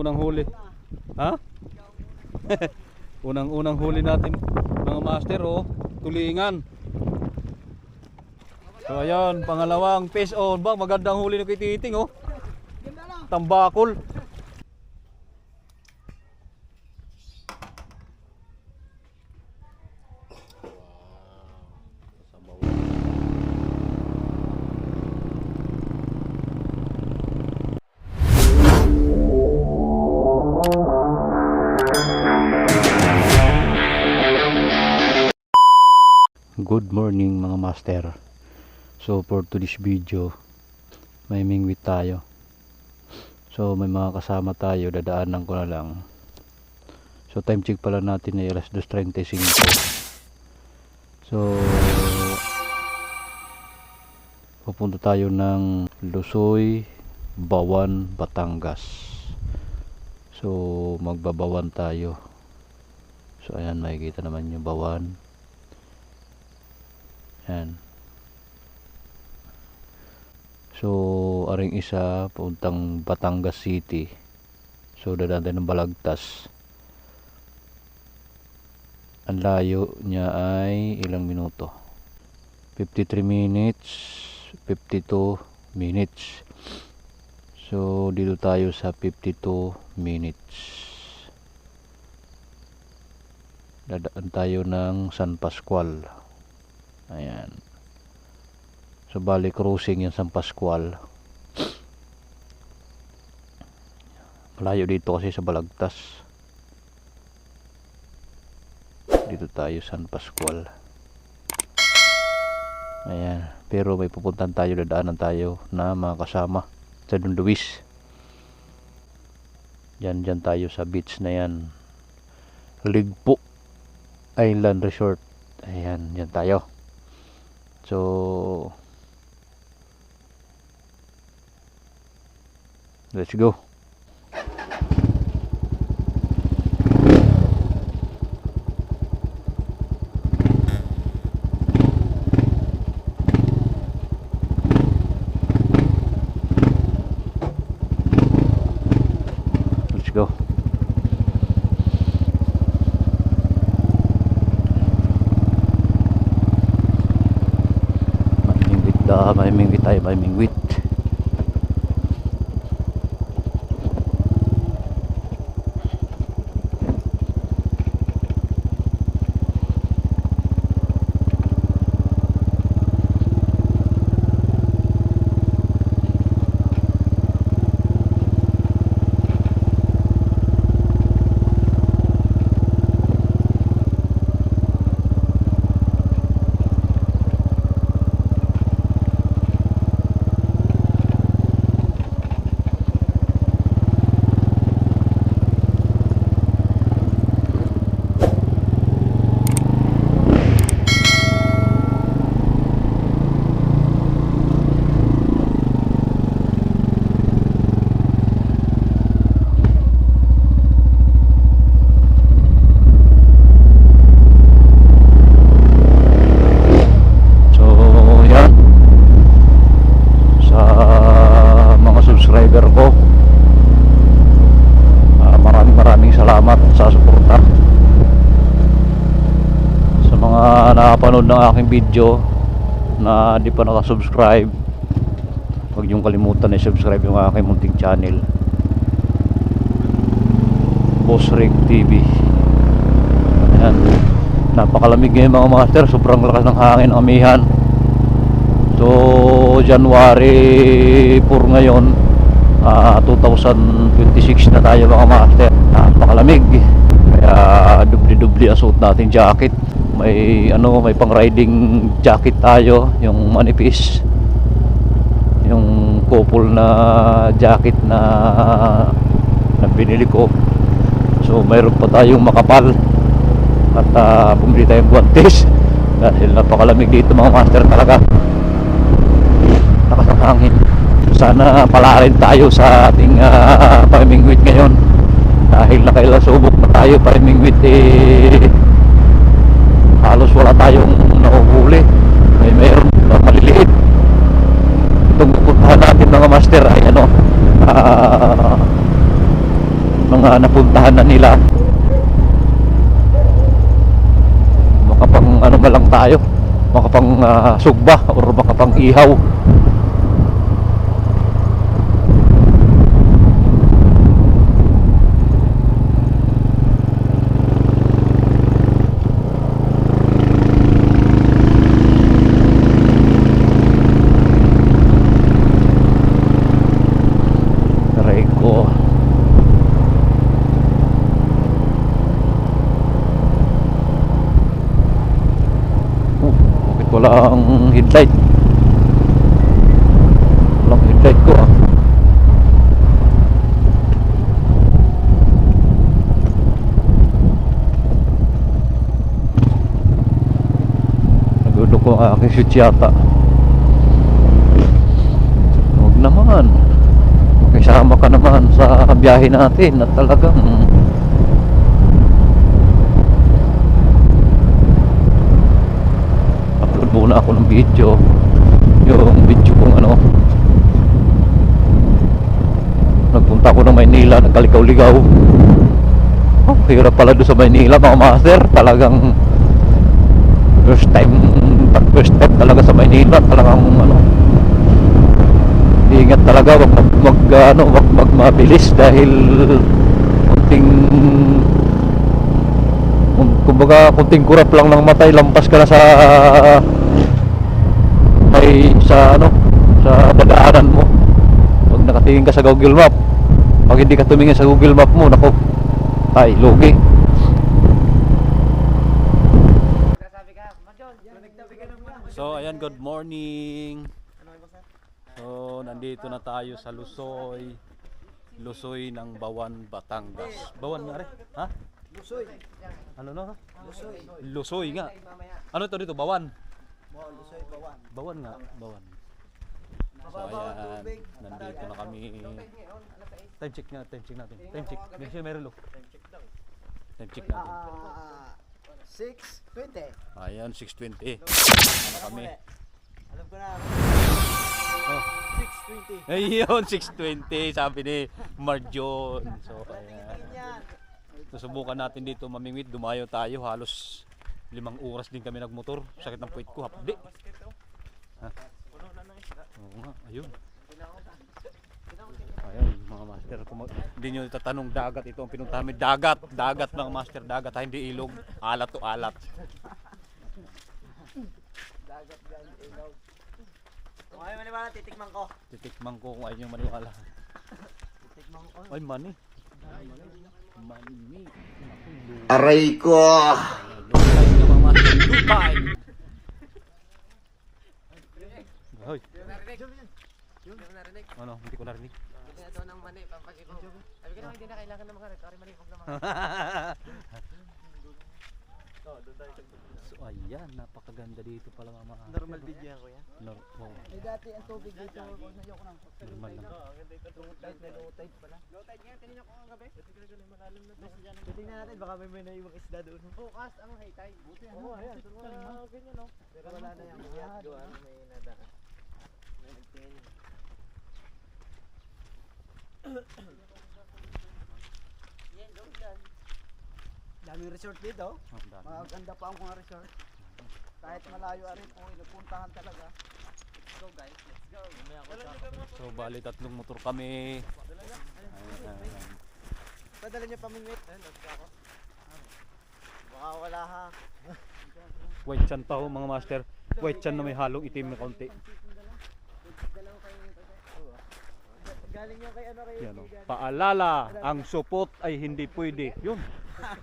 unang huli. Ha? Unang huli natin mga master, oh, tulingan. So ayan, pangalawang fish on ba, magandang huli ng kititing, oh. Tambakol. Good morning mga master. So for today's video, may mingwit tayo. So may mga kasama tayo, dadaanan ko na lang. So time check pala natin ay alas 2:35. So pupunta tayo ng Lusoy, Bawan, Batangas. So magbabawan tayo. So ayan, makikita naman yung Bawan. Yan. So aring isa puntang Batangas City. So dadaan tayo ng Balagtas. Ang layo niya ay ilang minuto? 53 minutes, 52 minutes. So dito tayo sa 52 minutes. Dadaan tayo ng San Pascual. Ayan. So bali cruising yung San Pascual. Malayo dito kasi sa Balagtas. Dito tayo San Pascual. Ayan. Pero may pupuntahan tayo, dadaanan tayo na mga kasama sa Don Luis. Dyan tayo sa beach na yan. Ligpo Island Resort. Ayan, dyan tayo. So let's go. Let's go. May mingwit tayo, may mingwit. Nakapanood ng aking video na di pa nakasubscribe, huwag niyong kalimutan na subscribe yung aking munting channel, Boss Rig TV. Ayan. Napakalamig ngayon mga master, sobrang lakas ng hangin, amihan. So January 4 ngayon, 2026 na tayo mga master. Napakalamig, kaya dubli-dubli ang suot natin jacket. May pang riding jacket tayo, yung manipis, yung couple na jacket na binili ko. So mayroon pa tayong makapal at bumili tayong guantes dahil napakalamig dito mga master talaga. Lakas ng hangin. Sana pala rin tayo sa ating pamingwit ngayon dahil nakailasubok na tayo pamingwit, halos wala tayong nahuhuli. Mayroon maliliit. Itong pupuntahan natin mga master ay mga napuntahan na nila. Makapang ano ba lang tayo, makapang sugba or makapang ihaw. Walang headlight. Walang headlight ko Nagulo ko ang aking switch yata. Huwag naman. Makisama ka naman sa biyahe natin at talagang muna ako ng video, yung video kong ano, nagpunta ako ng Maynila, nagkaligaw-ligaw. Hirap pala doon sa Maynila mga master, talagang first step talaga sa Maynila, talagang ano, ingat talaga, wag mabilis dahil kunting kurap lang ng matay, lampas ka na sa dadaanan mo. Pag nakatingin ka sa Google Map, pag hindi ka tumingin sa Google Map mo, nako, tay, lugi. So ayan, good morning. So nandito na tayo sa Lusoy ng Bawan, Batangas. Bawan nga rin, ha? Lusoy. Ano no? Lusoy. Lusoy nga. Ano ito dito? Bawan? Lusoy, Bawan. Bawan nga, Bawan. So ayan, nandito na kami. Time check natin. Time check. Meron lo. Time check natin. 6:20. Ayan, 6:20. Ano kami? Alam ko na. Oh. 6:20. Ayun, 6:20 sabi ni Marjon. So ayan. Susubukan natin dito mamingwit, dumayo tayo, halos 5 oras din kami nagmotor. Sakit ng puwit ko, hapdi. Ha? Oo nga, ayun. Ayun mga master, hindi nyo tatanong dagat, ito ang pinuntahan namin. Dagat mga master, dagat, hindi ilog. Alat to alat. Dagat yan, ilog. Kung ayaw maniwala, titikman ko. Titikman ko kung ayaw nyo maniwala. Titikman ko. Ay, mani. Aray ko! Lupay! Hoy. Ano? Hindi ko narinig. Hindi na daw ng mani, pampag-ikaw. Sabi ko naman hindi na kailangan ng mga red. Sorry, mali ko naman. So ayan, napakaganda dito pala mga Normal video yan, kuya. Oh, Eh dati ang tubig dito, ayoko nang. normal lang. Low tide pala. Low tide nga, kanina ko ang gabi. Titingnan natin, baka may naiwang isda doon. Bukas ang high tide. Buti ano? Oo, ayan. Ganyan no. Pero wala na yung gawa, may nadaan. Daming resort dito. Ang dami. Maganda pa ang mga resort. Kahit malayo rin po, inupuntahan talaga. Let's go guys, let's go. So bali 3 motor kami. Ayan. Padala niyo pamingwit. Ayun, let's go. Baka wala ha. White chan pa ho mga master. White chan na may halong itim na kaunti. Galing yan kay ano kayo. Yan o. Paalala, ang supot ay hindi pwede. Yun.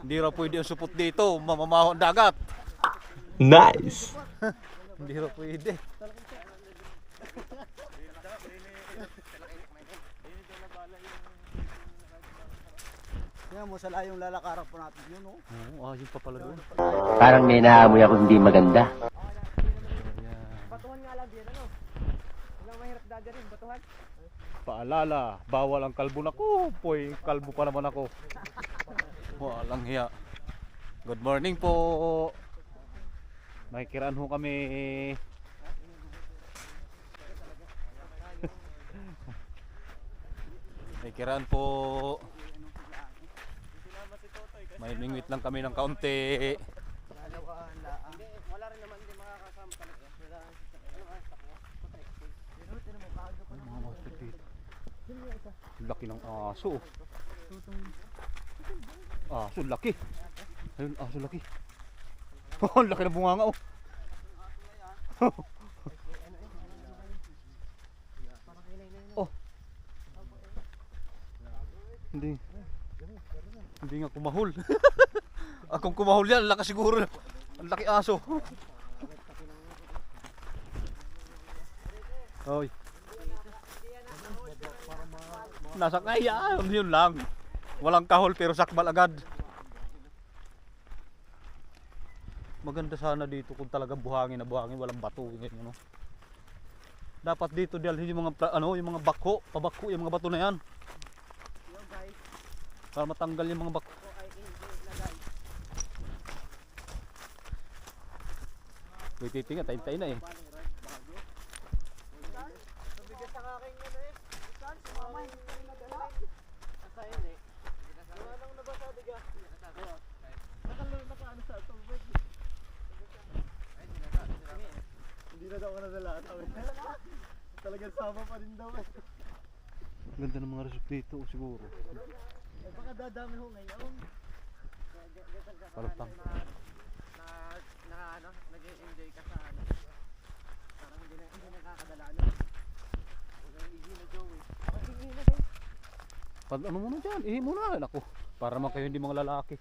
Hindi raw pwede ang supot dito. Mamamaho ang dagat. Nice! Hindi raw pwede. Kaya mo sa layong lalakaran po natin yun, no? Oo, yun pa pala doon. Parang may naamoy ako hindi maganda. Ayan. Batuhan nga lang din, ano? Walang mahirap dadarin, batuhan. Paalala, bawal ang kalbo na ko. Poy, kalbo pa naman ako. Walang hiya. Good morning po. Makikiraan ho kami. Makikiraan po. May lingwit lang kami ng kaunti. Dalawaan laang. Hindi, wala rin naman hindi makakasama talaga. Wala ang stock niya. Pero tinan mo, bago pa naman. Mga master dito. Laki ng aso. Aso, laki. Ayun, aso laki. Oh, laki ng bunganga oh. Oh. Hindi nga kumahol. Akong kumahol yan, laki siguro. Ang laki aso. Oy. Nasa kaya, yun lang. Walang kahol pero sakbal agad. Maganda sana dito kung talaga buhangin na buhangin, walang bato ganyan, no? Dapat dito dalhin yung mga yung mga bako, pabako yung mga bato na yan. Para matanggal yung mga bako. Wait, titinga, tayo na eh. Bigas sa akin yun eh. Saan? Sumama hindi ko rin nadala. Asa yun eh. Anong nabasa diga? Nakaano sa tubig. Hindi na daw ka nadala. Talagang sama pa rin daw eh. Ganda ng mga resort dito siguro. Eh baka dadami ho ngayon. Palutang. Na nag-enjoy ka sa ano. Parang hindi nakakadala ano. Huwag hindi na Joey. Hindi na din. Pag ano muna dyan, ihi muna. Ako, para man kayo hindi mga lalaki.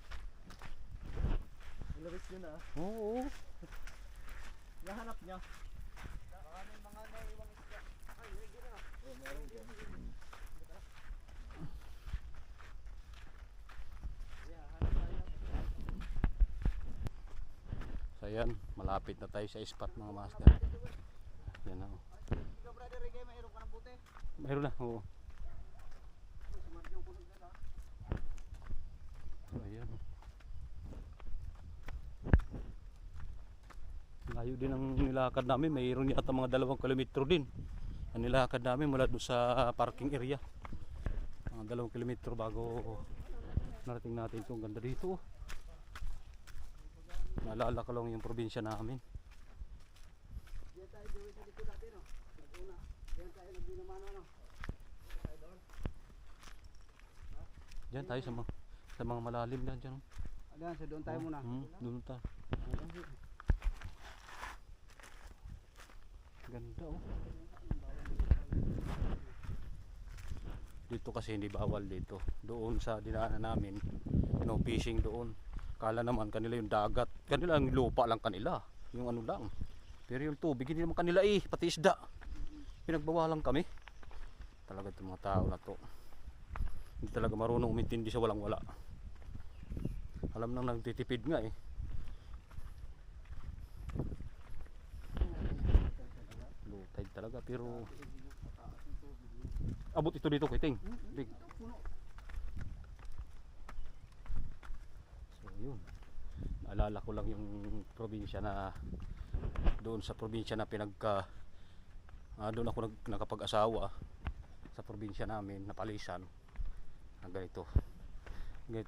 Ilabis nyo na. Oo. Nahanap niya. Baka may mga naiwang isda. Ay, hindi na. Meron dyan. So yan, malapit na tayo sa spot mga master. Yan na. Ikaw brother Ricky, mayroon ka ng puti. Mayroon na, oo. So ayan. Layo din ang nilakad namin, mayroon yata mga 2 kilometro din. Ang nilakad namin mula doon sa parking area. Mga 2 kilometro bago narating natin ito. Ang ganda dito. Naalala ko lang yung probinsya namin. Diyan tayo Joey sa likod natin no. Naguna. Diyan tayo nagbinamano no. Tayo doon. Diyan tayo sa mga malalim na dyan. Ayan, sa doon tayo muna. Doon tayo. Ganda oh. Dito kasi hindi bawal dito. Doon sa dinaanan namin, no fishing doon. Kala naman kanila yung dagat. Kanila ang lupa lang kanila. Yung ano lang. Pero yung tubig hindi naman kanila eh. Pati isda. Pinagbawalan kami. Talaga itong mga tao na to. Hindi talaga marunong umintindi sa walang wala. Alam nang nagtitipid nga eh. Low tide talaga pero abot ito dito Kiting. Big. So yun. Naalala ko lang yung probinsya na doon sa probinsya na doon ako nakapag-asawa sa probinsya namin na Palisan. Ganito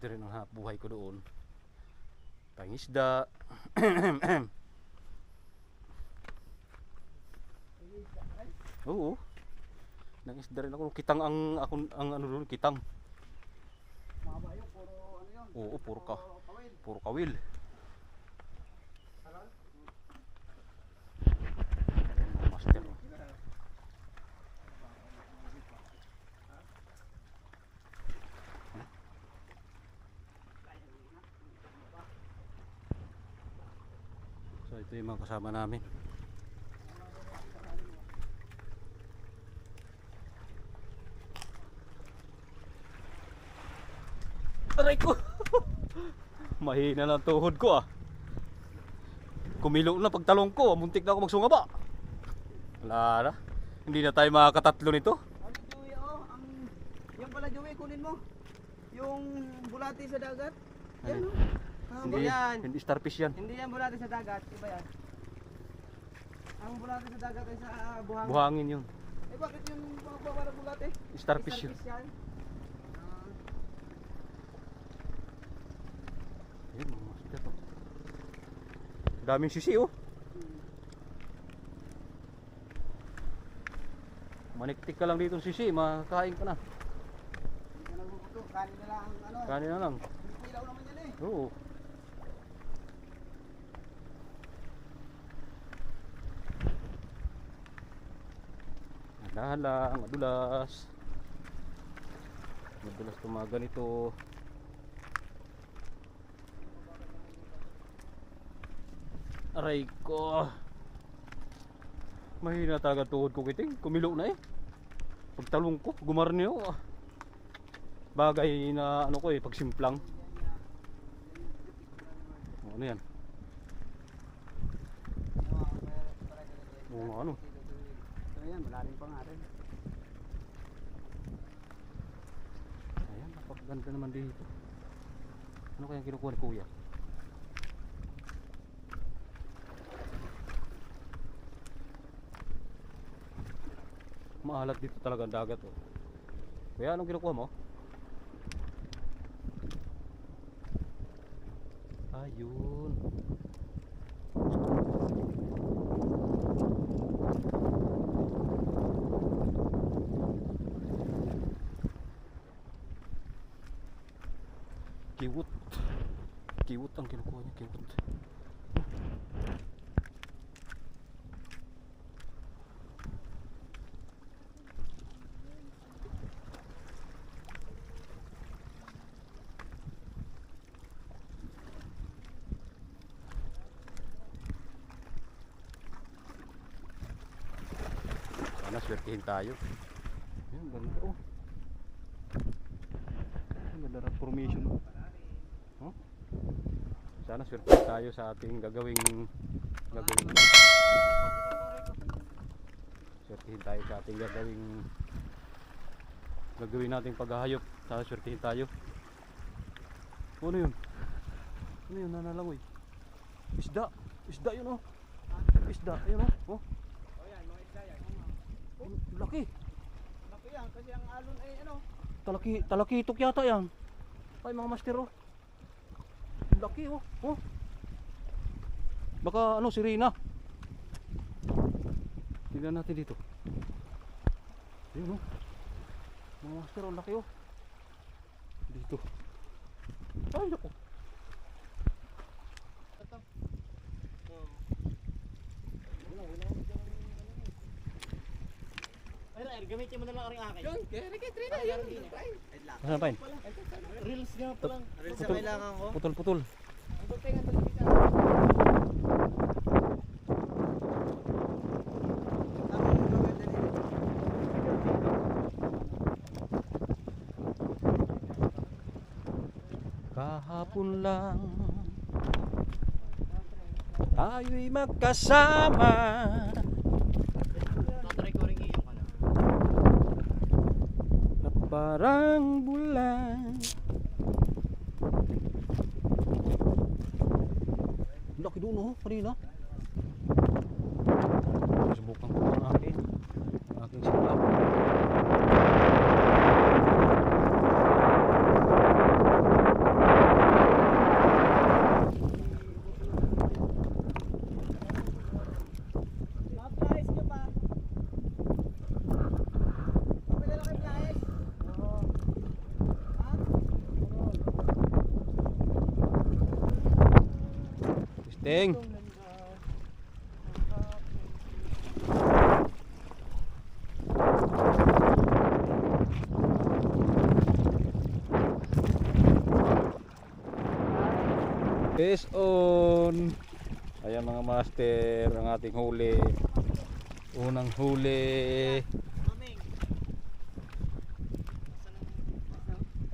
rin ang buhay ko doon. Pangisda. Oo. Nangisda rin ako. Kitang ang ano doon, kitang. Mama yung puro ano yun. Oo, puro kawil. Master. So ito yung mga kasama namin. Aray ko! Mahina na ang tuhod ko ah. Kumilo na pagtalong ko, muntik na ako magsungaba. Wala na. Hindi na tayo makakatatlo nito. Ano Joey oh, yung pala Joey kunin mo. Yung bulati sa dagat. Yan oh. Hindi yan. Hindi starfish yan. Hindi yan bulati sa dagat, iba yan. Ang bulati sa dagat ay sa buhangin. Buhangin yun. Eh bakit yung mga bawala bulati? Starfish yun. Yan. Daming sisi oh. Maniktik ka lang dito sisi, makain ka na. Hindi ka nagbubuto. Kanin na lang ang ano. Kanin na lang. Ilaw naman yan eh. Oo. Dahan lang, madulas. Madulas itong mga ganito. Aray ko. Mahina talaga tuhod ko kiting. Kumilo na eh. Pagtalong ko, gumarnyo. Bagay na ano ko eh, pagsimplang. Ano yan? Oo, ano? Ito yan, malalim pa nga rin. Ayan, napakaganda naman dito. Ano kayang kinukuha ni Kuya? Maalat dito talaga ang dagat oh. Kuya, anong kinukuha mo? Ayun. Kiwot. Kiwot ang kinukuha niya, kiwot. Sana swertihin tayo. Ayan, ganda oh. Ang ganda ng formation oh. Huh? Sana swertihin tayo sa ating gagawing swertihin tayo sa ating gagawin nating paghahayop. Sana swertihin tayo. Ano yun? Ano yun? Nanalangoy. Isda. Isda yun oh. Isda. Ayun oh. Oh. Laki. Laki yan, kasi ang alon ay ano. Talakitok yata yan. Ay mga master oh. Laki oh. Oh. Baka ano sirena. Tingnan natin dito. Ayun oh. Mga master oh, laki oh. Dito. Ay naku. Gamitin mo na lang ang akin. Yun, kaya trina yan. Saan pa yun? Reels nga pa lang. Reels na kailangan ko. Putol. Ang buti nga talaga. Kahapon lang tayo'y magkasama. Tatry ko rin iyo ka na. At parang bulan. Laki doon oh, kanina. Subukan ko ang aking siklap. Flies ka pa. Pwede na kayo flies? Oo. Ha? Sting. Fish on. Ayan mga master, ang ating huli. Unang huli.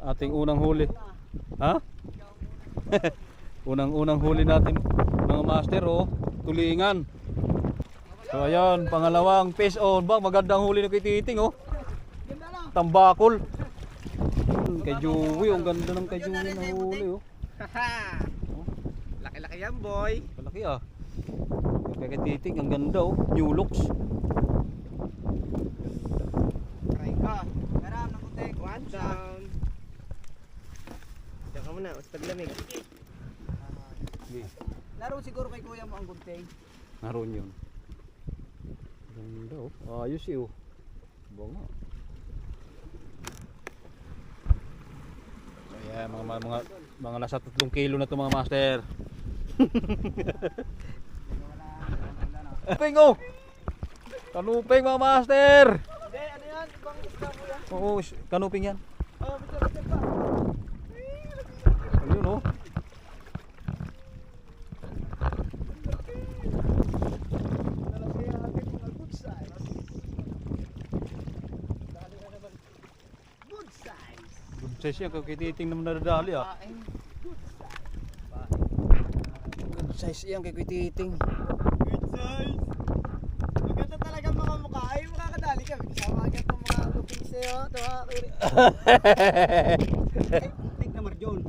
Ating unang huli. Ha? Unang huli natin mga master oh, tulingan. So ayan, pangalawang fish on. Ba, magandang huli na kay Titing oh. Tambakol. Kay Joey, ang ganda ng kay Joey na huli oh. Laki-laki yan, boy. Malaki ah. Kay Titing, ang ganda oh. New looks. Try ka. Karam ng kutek. One down. Diyan ka muna, mas paglamig. Laro siguro kay kuya mo ang gunting. Naroon yun. Ganda oh. Ayos eh oh. Bunga. Ayan, mga nasa 3 kilo na to mga master. Kanuping oh! Kanuping mga master! Hindi, ano yan? Ibang isda kuya. Oo, kanuping yan. Oh, bitter pa. Ayun oh. Lalaki ang ating mga good size. Dali na naman. Good size. Good size yan, kakititing naman nadadali ah. Good size yan, kakititing. Good size. Maganda talaga mga mukha. Ay, makakadali kami. Kasama agad itong mga luping sa'yo. Ito ha, kiri. Kuntik na Marjon.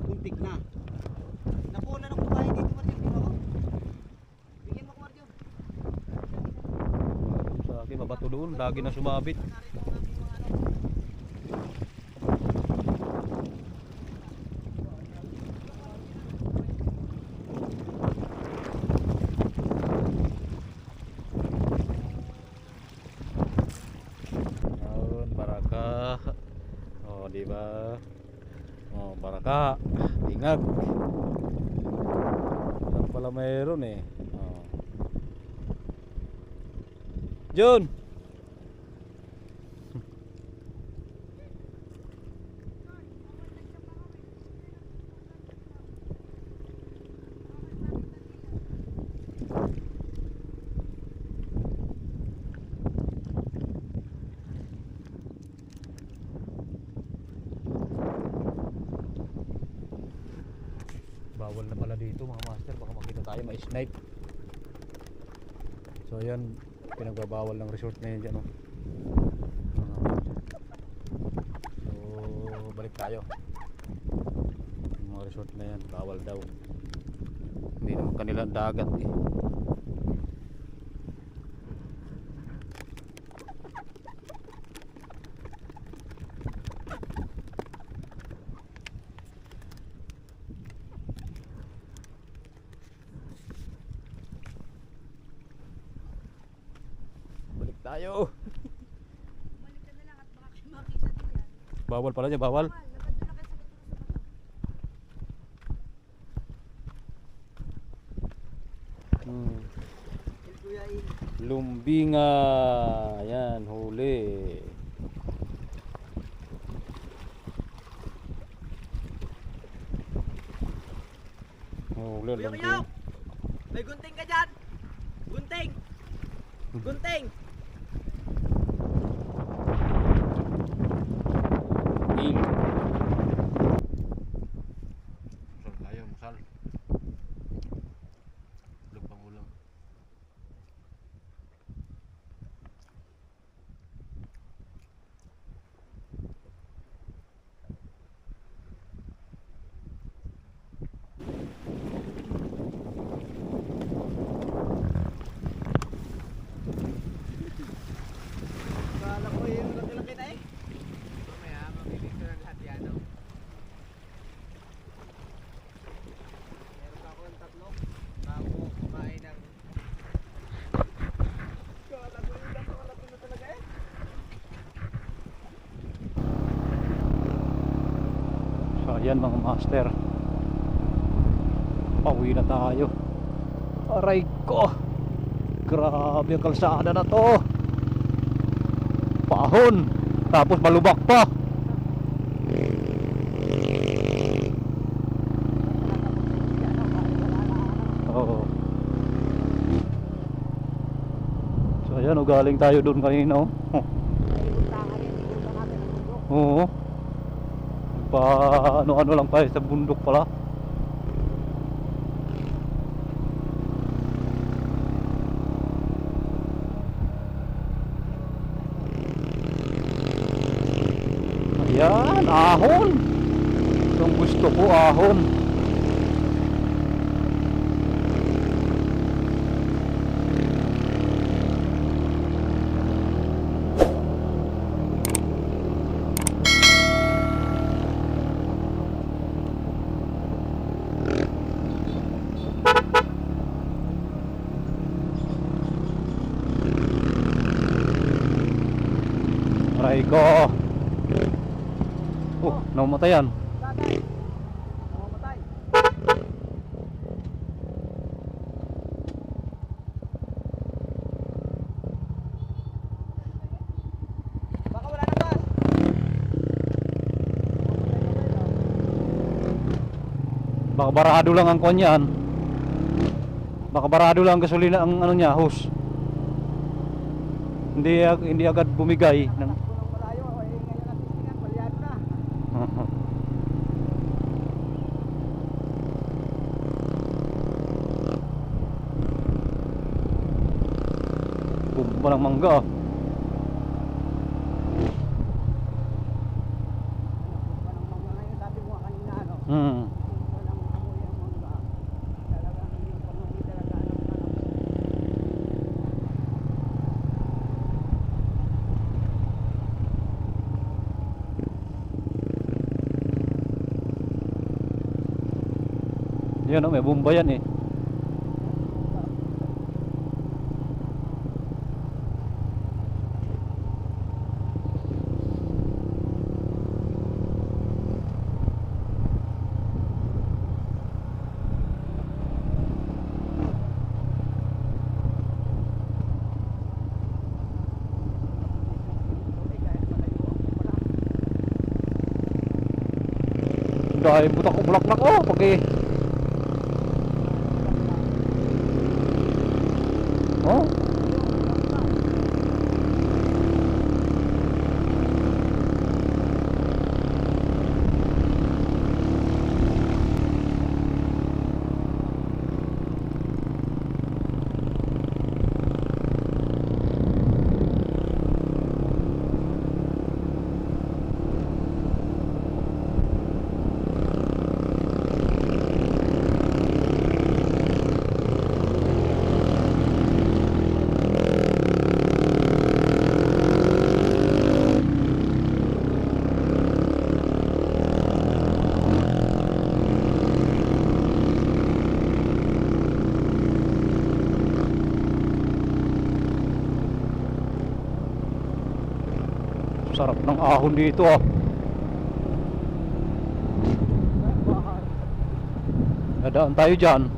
Kuntik na. Napuna ng kumain dito Marjon. Dito ako. Bigyan mo ko Marjon. Sa akin, mabato doon, lagi na sumabit. Narito ang aming mga ano. Ayun, baraka. Oh, di ba? Oh, baraka. Tingag. Saan pala mayroon eh? Oh. Jun! Bawal na pala dito mga master, baka makita tayo ma-snipe. So yan, pinagbabawal ng resort na yun dyan oh. So balik tayo. Yung mga resort na yan, bawal daw. Hindi naman kanilang dagat eh. Tayo. Balik ka na lang at baka kayo makita din yan. Bawal pala dyan, bawal. Labad doon na kayo sa gitna sa bato. Kuya in. Lumbinga. Yan, huli. Huli, Kuya lumbing. Kuyaw! May gunting ka dyan! Gunting! Gunting! Il. Masal tayo, masal. Lupang ulam. Kala ko yung laki-laki na eh. Mamaya, mamimig ko ng lahat yan. Oh. Meron pa akong tatlo. Bago kumain ng... Kala ko yung laki na talaga eh. So ayan mga master, pauwi na tayo. Aray ko, grabe ang kalsada na to. Pahon, tapos malubak pa. Oo. So ayan, galing tayo doon kanina oh. Oo. Pa ano-ano lang tayo sa bundok pala. Ayan, ahon. Itong gusto ko, ahon. Aray ko. Namamatayan. Tatay. Namamatay. Baka wala nang gas. Baka barado lang ang kwan yan. Baka barado lang ang gasolina ang ano niya, hose. Hindi agad bumigay ng Takbo ng malayo. Eh, ngayon ang titingan. Palyado na. Walang mangga. Walang mga ngayon. Sabi mo nga kanina, ano? Hmm. Walang amoy ang mangga. Talagang yung pangamoy talaga ng alam. Yan may bomba yan eh. Dahil butak na ko pag oh. Sarap ng ahon dito ah. Dadaan tayo dyan.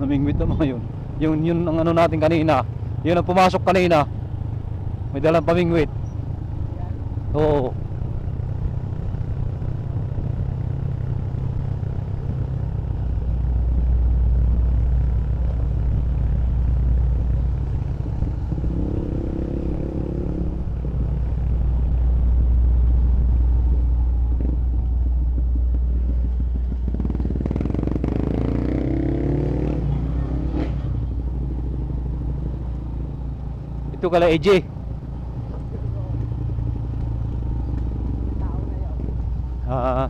Namingwit naman yun. Yun ang ano natin kanina. Yun ang pumasok kanina. May dalang pamingwit. Oo. Ito kala AJ. Tao na yun. Ah,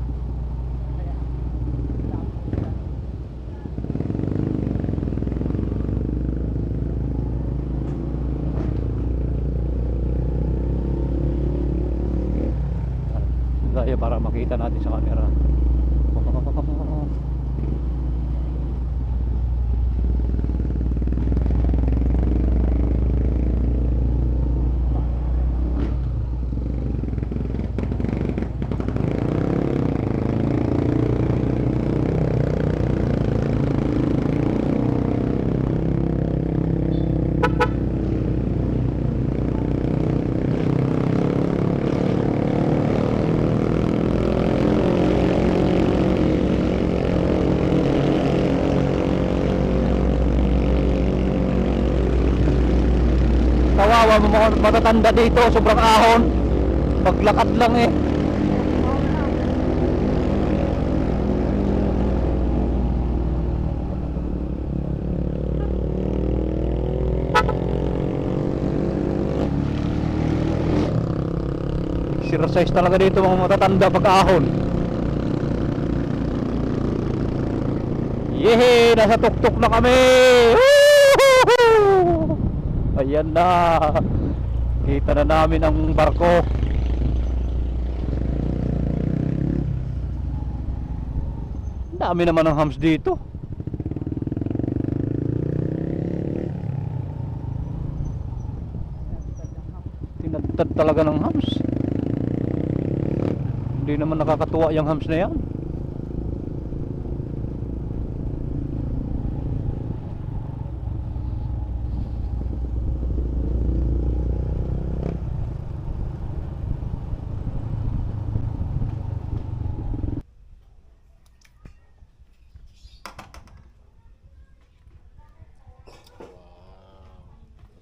para makita natin sa camera. Kawawa mo mga matatanda dito, sobrang ahon. Paglakad lang eh. Exercise talaga dito mga matatanda pag-ahon. Yehe! Nasa tuktok na kami! Woohoo! Ayan na. Kita na namin ang barko. Dami naman ng hams dito. Tinadtad talaga ng hams. Hindi naman nakakatuwa yung hams na yan.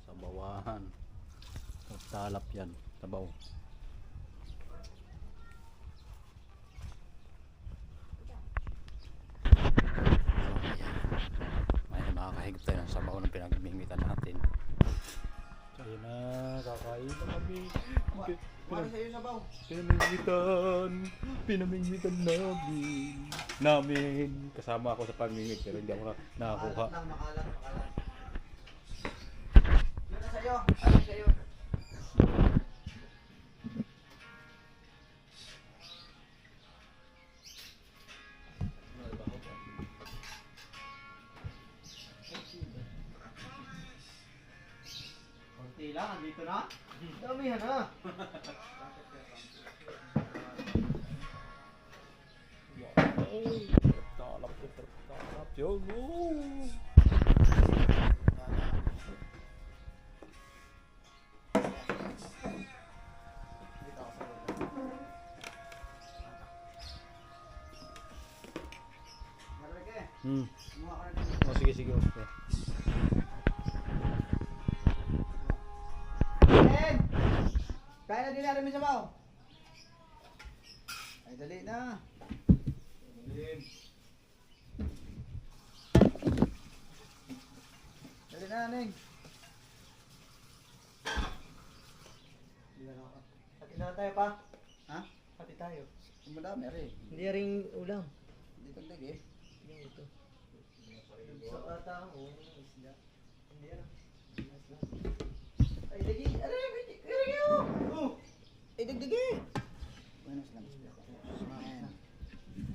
Sa bawahan. Talap yan. Tabaw. May makakahigop tayo ng sabaw ng pinagmimitan natin. Ayun na, kakain na kami. Para sa'yo sabaw. Pinamingwitan namin. Kasama ako sa pamimigwit pero hindi ako nakakuha. Makalat. Yun na sa'yo. Ano sa'yo? Konti lang, andito na. Damihan na. Talap yun. Marike, Hmm. kumuha ka na. Oh, sige. Ben! Kaya na din natin may sabaw. Ay, dali na. Dali na, Neng. Pati na tayo pa. Ha? Pati tayo. Madami rin. Hindi rin ulam. Hindi tagdag eh. Ito. Sa ata, isda. Hindi yan. Ay, dagi. Aray, dagi. Ay, dagdagi. Buenos lang. Kumain.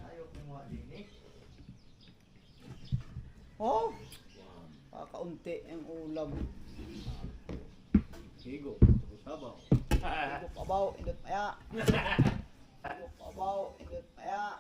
Ayaw kumuha din eh. Oh! Kakaunti ang ulam. Higo. Sabaw. Pabaw, indot maya. Pabaw, indot maya.